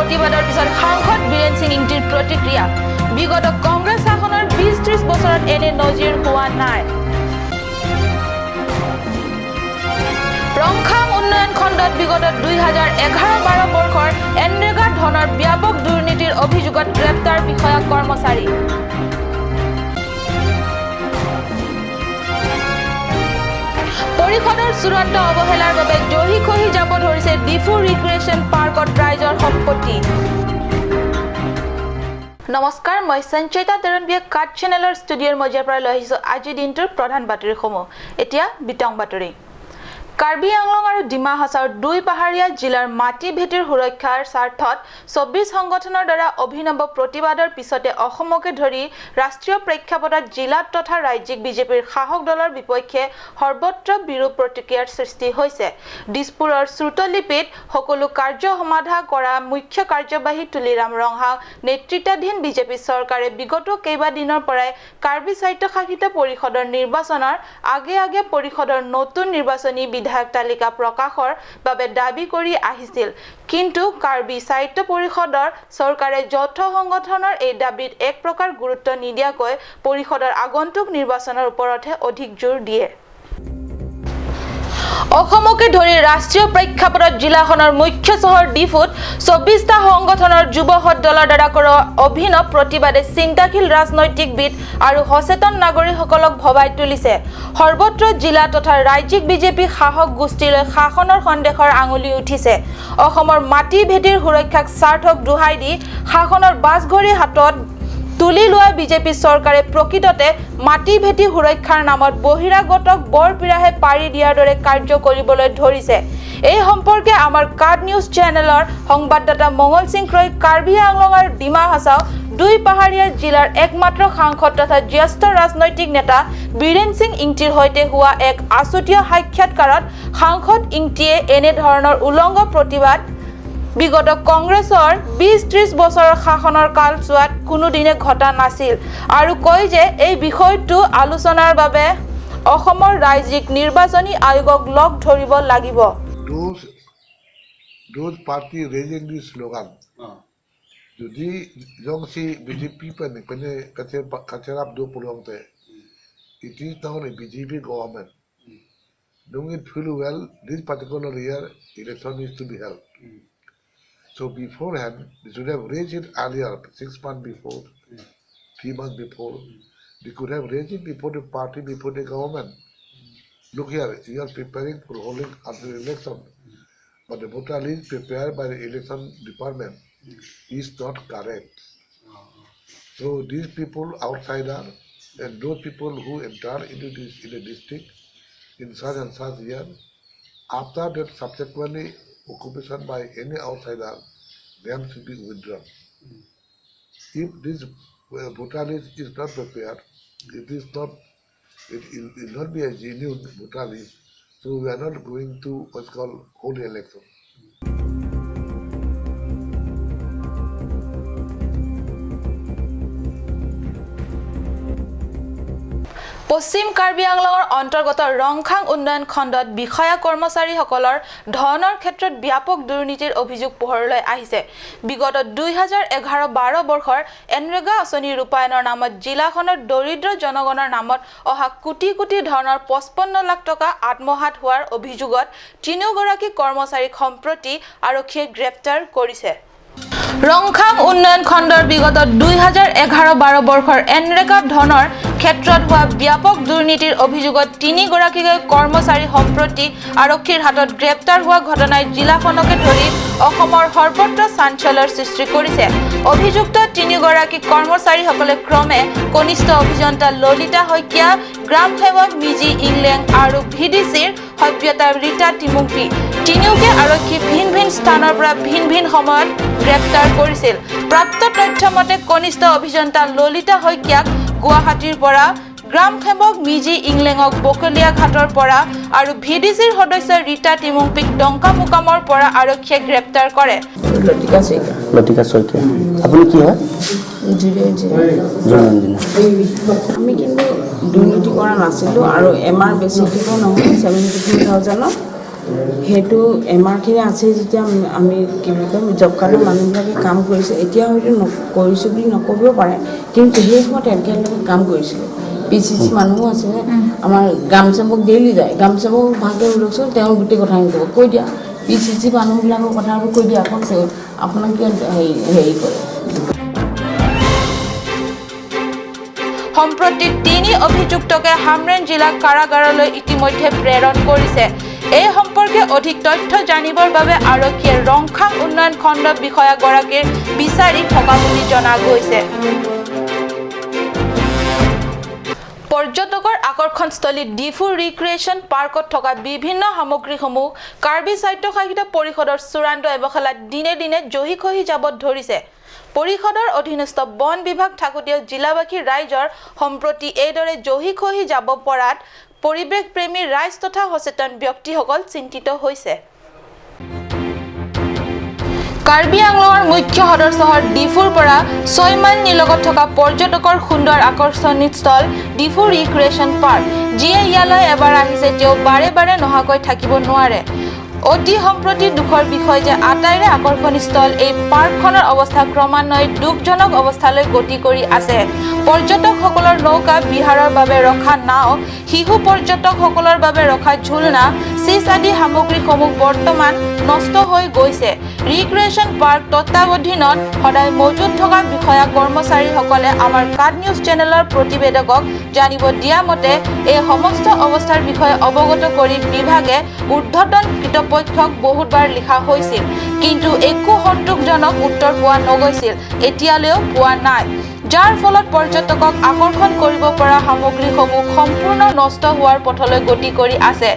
প্ৰতিবাদৰ পিছত সাংসদ বীৰেন সিং ইংতিৰ প্ৰতিক্ৰিয়া বিগত কংগ্ৰেছ শাসনৰ 20-30 বছৰত এনে নজিৰ হোৱা নাই ৰংখাম উন্নয়ন খণ্ডত বিগত 2011-12 বৰ্ষৰ এনৰেগা ধনৰ ব্যাপক দুৰ্নীতিৰ অভিযোগত গ্ৰেপ্তাৰ বিষয়া কৰ্মচাৰী পৰিষদৰ চূড়ান্ত অৱহেলাৰ বাবে জহি খহি যাব ধৰিছে ডিফু ৰিক্ৰিয়েশ্যন পাৰ্কত ৰাইজৰ সম্পত্তি নমস্কাৰ মই সঞ্চয়িতা তেৰণবিয়া কাট চেনেলৰ ষ্টুডিঅ'ৰ মজিয়াৰ পৰা লৈ আহিছো আজি দিনটোৰ প্ৰধান বাতৰিসমূহ এতিয়া বিতং বাতৰি কাৰ্বি আংলং আৰু ডিমা হাছাওৰ দুই পাহাৰীয়া জিলাৰ মাটি ভেটিৰ সুৰক্ষাৰ স্বাৰ্থত 24 সংগঠনৰ দ্বাৰা অভিনৱ প্ৰতিবাদৰ পিছতে অসমকে ধৰি ৰাষ্ট্ৰীয় প্ৰেক্ষাপটত জিলা তথা ৰাজ্যিক বিজেপিৰ শাসক দলৰ বিপক্ষে সৰ্বত্ৰ বিৰোধ প্ৰতিক্ৰিয়াৰ সৃষ্টি হৈছে দিছপুৰৰ শ্ৰুতলিপিত সকলো কাৰ্য সমাধা কৰা মুখ্য কাৰ্যবাহী তুলিৰাম ৰংহাং নেতৃত্বাধীন বিজেপি চৰকাৰে বিগত কেইবাদিনৰ পৰাই কাৰ্বি স্বায়ত্তশাসিত পৰিষদৰ নিৰ্বাচনৰ আগে পৰিষদৰ নতুন নিৰ্বাচনী বিধায়ক তালিকা প্ৰকাশৰ বাবে দাবী কৰি আহিছিল কিন্তু কাৰ্বি স্বায়ত্ত পৰিষদৰ চৰকাৰে যৌথ সংগঠনৰ এই দাবীত এক প্ৰকাৰ গুৰুত্ব নিদিয়াকৈ পৰিষদৰ আগন্তুক নিৰ্বাচনৰ ওপৰতহে অধিক জোৰ দিয়ে অসমকে ধৰি ৰাষ্ট্ৰীয় প্ৰেক্ষাপটত জিলাখনৰ মুখ্য চহৰ ডিফুত 24টা সংগঠনৰ যুৱহত দলৰ দ্বাৰা কৰা অভিনৱ প্ৰতিবাদে চিন্তাশীল ৰাজনৈতিকবিদ আৰু সচেতন নাগৰিকসকলক ভবাই তুলিছে সৰ্বত্ৰ জিলা তথা ৰাজ্যিক বিজেপি শাসক গোষ্ঠীলৈ শাসনৰ সন্দেহৰ আঙুলি উঠিছে অসমৰ মাটি ভেটিৰ সুৰক্ষাক স্বাৰ্থক দোহাই দি শাসনৰ বাছঘড়ী হাতত তুলি লোৱা বিজেপি চৰকাৰে প্ৰকৃততে মাটি ভেটি সুৰক্ষাৰ নামত বহিৰাগতক বৰপিৰাহে পাৰি দিয়াৰ দৰে কাৰ্য কৰিবলৈ ধৰিছে এই সম্পৰ্কে আমাৰ কাট নিউজ চেনেলৰ সংবাদদাতা মঙ্গল সিং ক্ৰয় কাৰ্বি আংলং আৰু ডিমা হাছাও দুই পাহাৰীয়া জিলাৰ একমাত্ৰ সাংসদ তথা জ্যেষ্ঠ ৰাজনৈতিক নেতা বীৰেন সিং ইংতিৰ সৈতে হোৱা এক আছুতীয়া সাক্ষাৎকাৰত সাংসদ ইংতিয়ে এনে ধৰণৰ উলংঘ প্ৰতিবাদ বিগত কংগ্ৰেছৰ 20-30 বছৰৰ শাসনৰ কালছোৱাত কোনো দিনে ঘটা নাছিল আৰু কয় যে এই বিষয়টো আলোচনাৰ বাবে অসমৰ ৰাজ্যিক নিৰ্বাচনী আয়োগক লগ ধৰিব লাগিব Those party raising this slogan. Jadi jong si BJP pen kacerap do peluang te. It is now a BJP government. Don't it feel well? This particular year election is to be held. So beforehand, they should have raised it earlier, 6 months before, 3 months before. They could have raised it before the party, before the government. Look here, you are preparing for holding after the election. But the voter list prepared by the election department is not correct. So these people outsider and those people who enter into this in the district in such and such year, after that subsequently occupation by any outsider, them should be withdrawn. If this voter list is not prepared, it will not be a genuine voter list. So we are not going to what's called holy election. পশ্চিম কাৰ্বি আংলঙৰ অন্তৰ্গত ৰংখাং উন্নয়ন খণ্ডত বিষয়া কৰ্মচাৰীসকলৰ ধনৰ ক্ষেত্ৰত ব্যাপক দুৰ্নীতিৰ অভিযোগ পোহৰলৈ আহিছে বিগত 2011-12 বৰ্ষৰ এনৰেগা আঁচনি ৰূপায়ণৰ নামত জিলাখনৰ দৰিদ্ৰ জনগণৰ নামত অহা কোটি কোটি ধনৰ 55 লাখ টকা আত্মহাত হোৱাৰ অভিযোগত তিনিগৰাকী কৰ্মচাৰীক সম্প্ৰতি আৰক্ষীয়ে গ্ৰেপ্তাৰ কৰিছে ৰংখাম উন্নয়ন খণ্ডৰ বিগত 2011-12 বৰ্ষৰ এনৰেগা ধনৰ ক্ষেত্ৰত হোৱা ব্যাপক দুৰ্নীতিৰ অভিযোগত তিনিগৰাকী কৰ্মচাৰী সম্প্ৰতি আৰক্ষীৰ হাতত গ্ৰেপ্তাৰ হোৱা ঘটনাই জিলাখনকে ধৰি অসমৰ সৰ্বত্ৰ চাঞ্চল্যৰ সৃষ্টি কৰিছে অভিযুক্ত তিনিগৰাকী কৰ্মচাৰীসকলে ক্ৰমে কনিষ্ঠ অভিযন্তা ললিতা শইকীয়া গ্ৰাম সেৱক মিজি ইংলেং আৰু ভিডিচিৰ সভ্যতা ৰীতা টিমুংপি তিনিওকে আৰক্ষী ভিন ভিন স্থানৰ পৰা ভিন ভিন সময়ত গ্ৰেপ্তাৰ কৰিছিল প্ৰাপ্ত তথ্য মতে কনিষ্ঠ অভিযন্তা ললিতা শইকীয়াক গুৱাহাটীৰ পৰা গ্ৰাম সেৱক মিজি ইংলেঙক বকলিয়া ঘাটৰ পৰা আৰু ভিডিচিৰ সদস্য ৰীতা টিমুংপিক ডংকা মুকামৰ পৰা আৰক্ষীয়ে গ্ৰেপ্তাৰ কৰে লতিকা শইকীয়া আপুনি কি হয় আমি কিন্তু দুৰ্নীতি কৰা নাছিলোঁ আৰু এমাৰ বেছি দিব নহয় 73,000 সেইটো এমাৰখিনি আছে যেতিয়া আমি কি বুলি কয় জব কাৰ্ডৰ মানুহবিলাকে কাম কৰিছে এতিয়া হয়তো কৰিছোঁ বুলি নক'ব পাৰে কিন্তু সেই সময়ত তেওঁলোকে কাম কৰিছিলে PCC মানুহো আছে আমাৰ গামচাবক ডেইলি যায় গামচাবক ভালকৈ ওলাইছোঁ তেওঁ গোটেই কথাখিনি ক'ব কৈ দিয়া PCC মানুহবিলাকৰ কথাবোৰ কৈ দিয়া আকৌ আপোনাক কিয় হেৰি কৰে সম্প্ৰতি 3 অভিযুক্তকে হামৰেন জিলা কাৰাগাৰলৈ ইতিমধ্যে প্ৰেৰণ কৰিছে এই সম্পৰ্কে অধিক তথ্য জানিবৰ বাবে আৰক্ষীয়ে ৰংখাং উন্নয়ন খণ্ড বিষয়াগৰাকীৰ বিচাৰি থকা বুলি জনা গৈছে পৰ্যটকৰ আকৰ্ষণস্থলী ডিফু ৰিক্ৰিয়েশ্যন পাৰ্কত থকা বিভিন্ন সামগ্ৰীসমূহ কাৰ্বি স্বায়ত্তশাসিত পৰিষদৰ চূড়ান্ত অৱহেলাত দিনে দিনে জহি খহি যাব ধৰিছে পৰিষদৰ অধীনস্থ বন বিভাগ থাকোঁতেও জিলাবাসী ৰাইজৰ সম্প্ৰতি এইদৰে জহি খহি যাব পৰাত পৰিৱেশ প্ৰেমী ৰাইজ তথা সচেতন ব্যক্তিসকল চিন্তিত হৈছে কাৰ্বি আংলঙৰ মুখ্য সদৰ চহৰ ডিফুৰ পৰা 6 মাইল নিলগত থকা পৰ্যটকৰ সুন্দৰ আকৰ্ষণীস্থল ডিফু ৰিক্ৰিয়েশ্যন পাৰ্ক যিয়ে ইয়ালৈ এবাৰ আহিছে তেওঁ বাৰে বাৰে নহাকৈ থাকিব নোৱাৰে অতি সম্প্ৰতি দুখৰ বিষয় যে আটাইৰে আকৰ্ষণীস্থল এই পাৰ্কখনৰ অৱস্থা ক্ৰমান্বয়ে দুখজনক অৱস্থালৈ গতি কৰি আছে পৰ্যটকসকলৰ নৌকা বিহাৰৰ বাবে ৰখা নাও শিশু পৰ্যটকসকলৰ বাবে ৰখা ঝুলনা চিজ আদি সামগ্ৰীসমূহ বৰ্তমান নষ্ট হৈ গৈছে ৰিক্ৰিয়েশ্যন পাৰ্ক তত্ত্বাৱধানত সদায় মজুত থকা বিষয়া কৰ্মচাৰীসকলে আমাৰ কাট নিউজ চেনেলৰ প্ৰতিবেদকক জানিব দিয়া মতে এই সমস্ত অৱস্থাৰ বিষয়ে অৱগত কৰি বিভাগে ঊৰ্ধ্বতন কৰ্তৃপক্ষক বহুতবাৰ লিখা হৈছিল কিন্তু একো সন্তোষজনক উত্তৰ পোৱা নগৈছিল এতিয়ালৈও পোৱা নাই যাৰ ফলত পৰ্যটকক আকৰ্ষণ কৰিব পৰা সামগ্ৰীসমূহ সম্পূৰ্ণ নষ্ট হোৱাৰ পথলৈ গতি কৰি আছে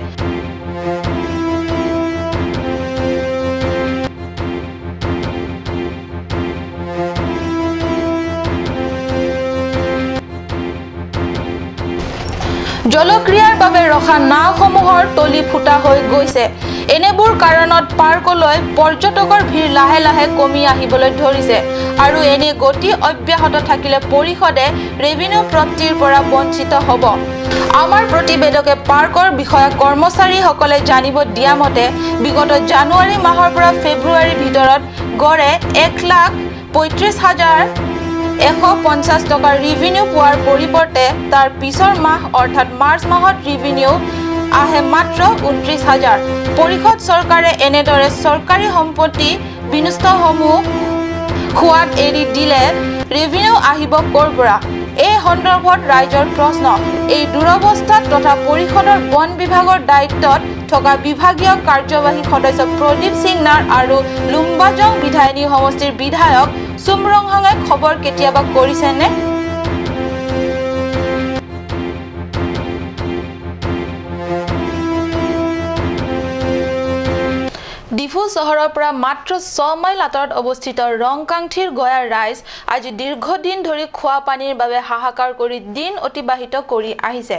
জলক্ৰিয়াৰ বাবে ৰখা নাওসমূহৰ তলি ফুটা হৈ গৈছে এনেবোৰ কাৰণত পাৰ্কলৈ পৰ্যটকৰ ভিৰ লাহে লাহে কমি আহিবলৈ ধৰিছে আৰু এনে গতি অব্যাহত থাকিলে পৰিষদে ৰেভিনিউ প্ৰাপ্তিৰ পৰা বঞ্চিত হ'ব আমাৰ প্ৰতিবেদকে পাৰ্কৰ বিষয়া কৰ্মচাৰীসকলে জানিব দিয়া মতে বিগত জানুৱাৰী মাহৰ পৰা ফেব্ৰুৱাৰীৰ ভিতৰত গড়ে 1,35,150 টকা ৰেভিনিউ পোৱাৰ পৰিৱৰ্তে তাৰ পিছৰ মাহ অৰ্থাৎ মাৰ্চ মাহত ৰেভিনিউ আহে মাত্ৰ 29,000 পৰিষদ চৰকাৰে এনেদৰে চৰকাৰী সম্পত্তি বিনষ্টসমূহ হোৱাত এৰি দিলে ৰেভিনিউ আহিব ক'ৰ পৰা এই সন্দৰ্ভত ৰাইজৰ প্ৰশ্ন এই দুৰৱস্থাত তথা পৰিষদৰ বন বিভাগৰ দায়িত্বত থকা বিভাগীয় কাৰ্যবাহী সদস্য প্ৰদীপ সিং নাৰ আৰু লুম্বাজং বিধায়িনী সমষ্টিৰ বিধায়ক চুমৰংহাঙে খবৰ কেতিয়াবা কৰিছেনে ডিফু চহৰৰ পৰা মাত্ৰ 6 মাইল আঁতৰত অৱস্থিত ৰংকাংঠিৰ গয়া ৰাইজ আজি দীৰ্ঘদিন ধৰি খোৱা পানীৰ বাবে হাহাকাৰ কৰি দিন অতিবাহিত কৰি আহিছে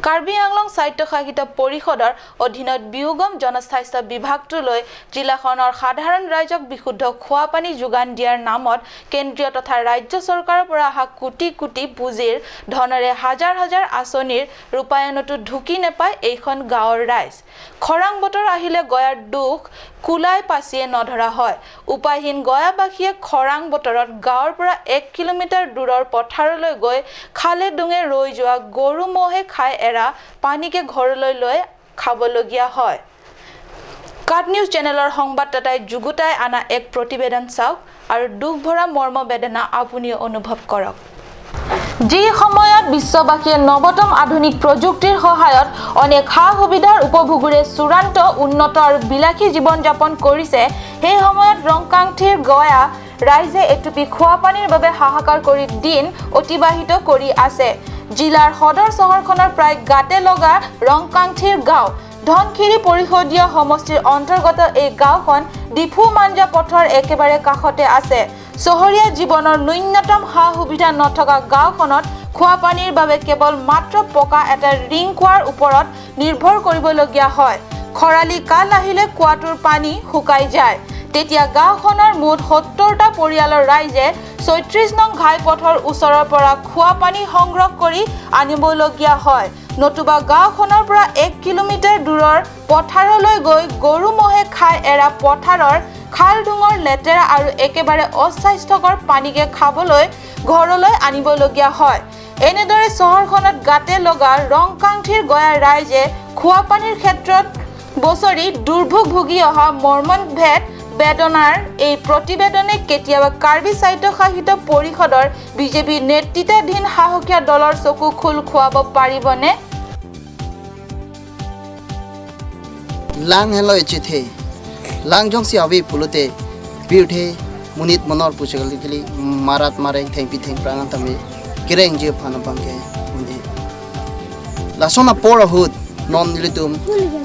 কাৰ্বি আংলং স্বায়ত্তশাসিত পৰিষদৰ অধীনত বিয়োগম জনস্বাস্থ্য বিভাগটোলৈ জিলাখনৰ সাধাৰণ ৰাইজক বিশুদ্ধ খোৱা পানী যোগান দিয়াৰ নামত কেন্দ্ৰীয় তথা ৰাজ্য চৰকাৰৰ পৰা অহা কোটি কোটি পুঁজিৰ ধনেৰে হাজাৰ হাজাৰ আঁচনিৰ ৰূপায়ণতো ঢুকি নেপায় এইখন গাঁৱৰ ৰাইজ খৰাং বতৰ আহিলে গয়াৰ দুখ কুলাই পাছিয়ে নধৰা হয় উপায়হীন গয়াবাসীয়ে খৰাং বতৰত গাঁৱৰ পৰা 1 কিলোমিটাৰ দূৰৰ পথাৰলৈ গৈ খালে ডুঙে ৰৈ যোৱা গৰু মহে খাই এৰা পানীকে ঘৰলৈ লৈ খাবলগীয়া হয় কাট নিউজ চেনেলৰ সংবাদদাতাই যুগুতাই আনা এক প্ৰতিবেদন চাওক আৰু দুখ ভৰা মৰ্মবেদনা আপুনি অনুভৱ কৰক যি সময়ত বিশ্ববাসীয়ে নৱতম আধুনিক প্ৰযুক্তিৰ সহায়ত অনেক সা সুবিধাৰ উপভোগৰে চূড়ান্ত উন্নত আৰু বিলাসী জীৱন যাপন কৰিছে সেই সময়ত ৰংকাংঠিৰ গয়া ৰাইজে এটুপি খোৱা পানীৰ বাবে হাহাকাৰ কৰি দিন অতিবাহিত কৰি আছে জিলাৰ সদৰ চহৰখনৰ প্ৰায় গাতে লগা ৰংকাংঠিৰ গাঁও ধনখিৰি পৰিষদীয় সমষ্টিৰ অন্তৰ্গত এই গাঁওখন ডিফু মাঞ্জা পথৰ একেবাৰে কাষতে আছে চহৰীয়া জীৱনৰ ন্যূনতম সা সুবিধা নথকা গাঁওখনত খোৱা পানীৰ বাবে কেৱল মাত্ৰ পকা এটা ৰিং কুৱাৰ ওপৰত নিৰ্ভৰ কৰিবলগীয়া হয় খৰালি কাল আহিলে কুৱাটোৰ পানী শুকাই যায় তেতিয়া গাঁওখনৰ মুঠ 70টা পৰিয়ালৰ ৰাইজে 36 নং ঘাইপথৰ ওচৰৰ পৰা খোৱা পানী সংগ্ৰহ কৰি আনিবলগীয়া হয় নতুবা গাঁওখনৰ পৰা 1 কিলোমিটাৰ দূৰৰ পথাৰলৈ গৈ গৰু মহে খাই এৰা পথাৰৰ খাল ডুঙৰ লেতেৰা আৰু একেবাৰে অস্বাস্থ্যকৰ পানীকে খাবলৈ ঘৰলৈ আনিবলগীয়া হয়। এনেদৰে চহৰখনত গাতে লগা ৰংকাংঠিৰ গয়া ৰাইজে খোৱা পানীৰ ক্ষেত্ৰত বছৰি দুৰ্ভোগ ভুগি অহা মৰ্মভেদ বেদনাৰ এই প্ৰতিবেদনে কেতিয়াবা কাৰ্বি স্বায়ত্তশাসিত পৰিষদৰ বিজেপি নেতৃত্বাধীন সাহসীয়া দলৰ চকু খোল খুৱাব পাৰিবনে? lang hello chithe lang jong si avi pulute biuthe munit monor puchagali marat mareng theng pi theng prangan tame kireng je phana bangke mundi lasona pora hud non litum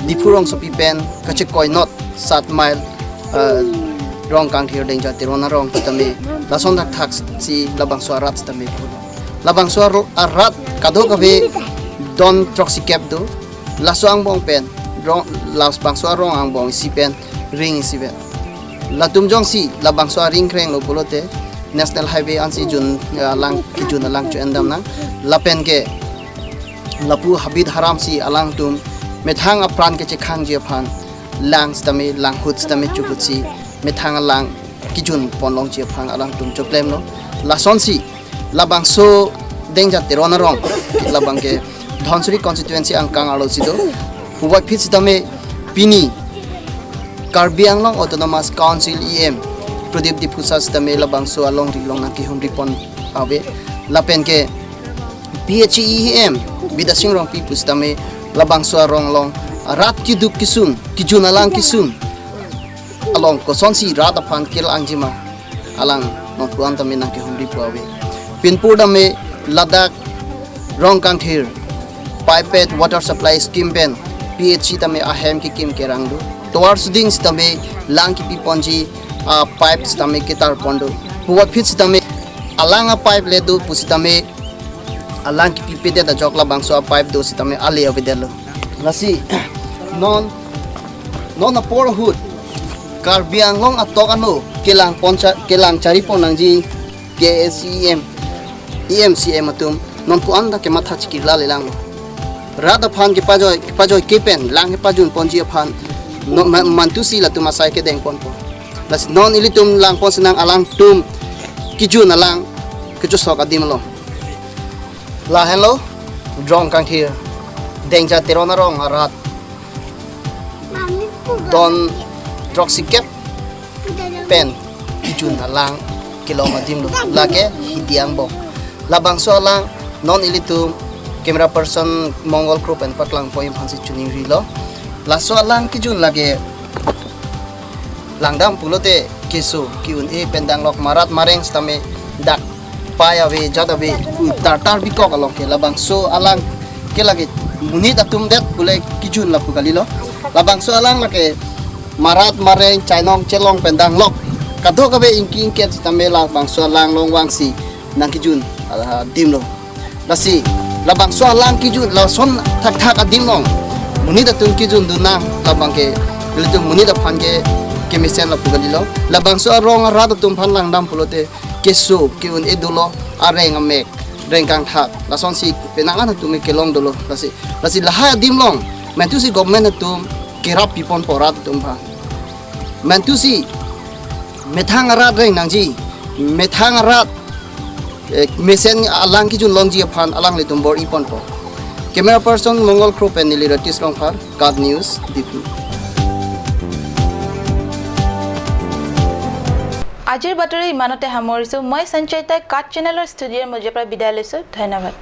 dipurong sopi pen kache koi not 7 mile rong kang thir deng jate rona rong tame lasona thak si labang swarat tame labang swar arat kado kabe don troxy cap do laswang bong pen las bangso rong ang bong si pen ring si pen la tum jong si la bangso ring kreng lo bolote national highway an si jun lang ki jun lang chu endam na la pen ke lapu habit haram si alang tum methang apran ke che khang je phan lang stame lang hut stame chu hut si methang lang ki jun pon long je phan alang tum choklem lo la son si la bangso dengja terona rong la bangke dhonsuri constituency ang kang alo si do Huwag fit sitame pini Karbi Anglong Autonomous Council EM Pradip Dipusa sitame labang so along rilong na kihon ripon abe lapen ke PHEM bidasing rong pipu sitame labang so rong long rat kiduk kisun kijun alang kisun along kosonsi rat apan kil angjima alang non puan tame na kihon ripo abe pinpur dame ladak rong kangthir pipette water supply scheme pen PHC tame ahem ki kim kerangdu towards dings tame lang ki piponji pipes tame kitar pondo huwa fits tame alanga pipe le do pusitame alang ki pipede da jokla bangso pipe do sitame ali avedelo lasi non a por hood Karbi Anglong atokano kelang poncha kelang cari ponangji KSEM EMCM atum non pu anda ke matha chikila lelang rada phan ke pajoi kepen lang ke pajun ponji phan no mantusi la tuma sai ke deng pon po bas non ilitum lang pon senang alang tum kijun alang keju sok adim lo la hello drong kang here dengja terona rong arat don troxy cap pen kijun alang kilom adim lo la ke hidiang bo labang so alang non ilitum camera person Mongol group and patlang poem hansi tuning rilo laso lang kijun lage langdam pulote keso kiun e pendang lok marat mareng stame dak paya we jada we tartar bikok along ke labang so alang ke lage munit atum det pule kijun la pugalilo labang so alang lage marat mareng chainong chelong pendang lok kado kabe inking ke stame labang so alang long wangsi nang kijun dimlo lasi labang so lang kijun la son thak thak adim long muni da tung kijun duna labang ke litum muni da phan ke kemisen la pugalilo labang so rong ra da tum phan lang dam pulote kesu kiun edulo areng amek rengkang thak la son si penangan tum ke long dolo lasi la ha adim long mentu si government tum kirap pipon porat tum pha mentu si methang rat reng nangji methang rat mesen alang ki jun longji phan alang le tumbor ipon po camera person Mongol group and nili ratis long phar God News dipu আজিৰ বাতৰি ইমানতে সামৰিছো মই সঞ্চয়তাই কাট চেনেলৰ ষ্টুডিঅ'ৰ মজিয়াৰ পৰা বিদায় লৈছো ধন্যবাদ।